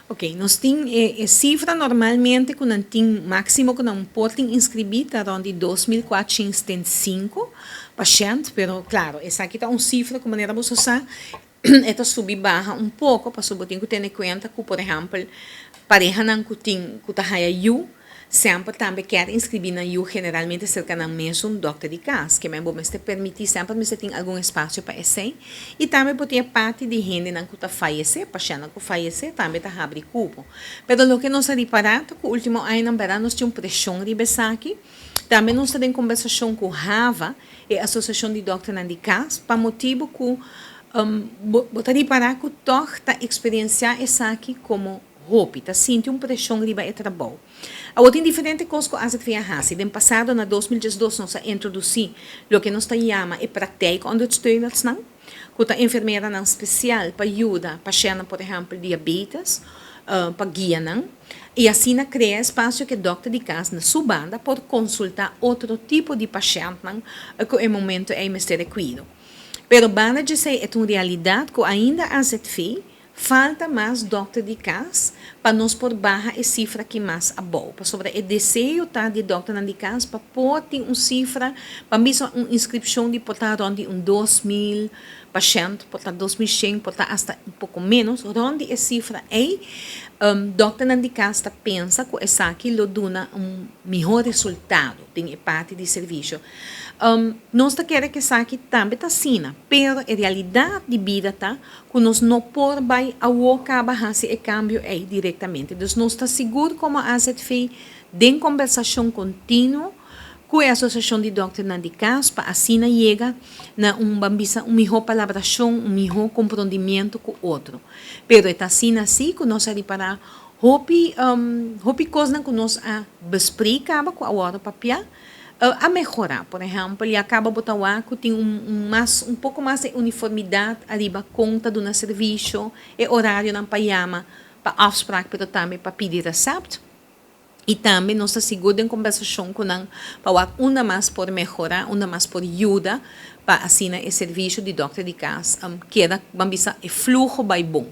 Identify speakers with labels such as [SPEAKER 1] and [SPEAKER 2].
[SPEAKER 1] Ok, nós temos cifra normalmente que não tem máximo que não pode inscrever aonde 2.405 pacientes, pero claro, essa aqui está uma cifra que maneira você usar, esta subir barra um pouco, para você ter em conta que, por exemplo, pareja não que tem que tá sempre também quer inscrever na U generalmente cerca de mesmo um doctor de casa, que me te permitir sempre me ter algum espaço para esse e também pode ter parte de gente que está falece, paciente que falece também está abre cupo. Pero o que nós reparamos que o último ano em verão nós tínhamos pressão de aqui, também nós temos conversação com Rava e a Associação de Doctores de Casa para motivo que botar reparar que toda experienciar essa aqui como roupa, tá sente pressão riba e trabalho. A outra diferente coisa que a gente fez no passado, na 2012, nós introduzi o que nós chamamos de prática ondersteuners, que a enfermeira não especial para ajudar pacientes, por exemplo, diabetes, para guiar, e assim cria espaço que o doctor de casa na sua banda pode consultar outro tipo de paciente que no momento é mais requerido. Pero banda de ser é uma realidade que ainda a gente fez. Falta mais doctor de casa para nós por barra a cifra que mais a boa. Sobre o desejo de doctor de casa para pôr uma cifra, para mim uma inscrição de portar onde 2.000 pacientes, portar 2.100, portar até um pouco menos, onde a cifra é, doctor de casa pensa que essa aqui lhe dá melhor resultado em parte de serviço. Nós queremos que essa aqui também está assim, pero a realidade de vida tá que nós não podemos acabar esse cambio aí diretamente. Então, nós estamos seguros como a AZF de conversação contínua com a Associação de Doctores de Casa para assim chegar na uma melhor palabração, um melhor compreendimento com o outro. Pero está assim que nós reparar houve coisas que nós bespreekamos com a hora papel a melhorar, por exemplo, e acaba botar o arco tem um pouco mais de uniformidade arriba conta do nosso serviço e horário na payama para afspraak, pero também para pedir recept e também nós segura em conversação com não para uma mais por melhorar, uma mais por ajuda para assim o serviço de doctor de casa que era bambisa e fluxo vai bom.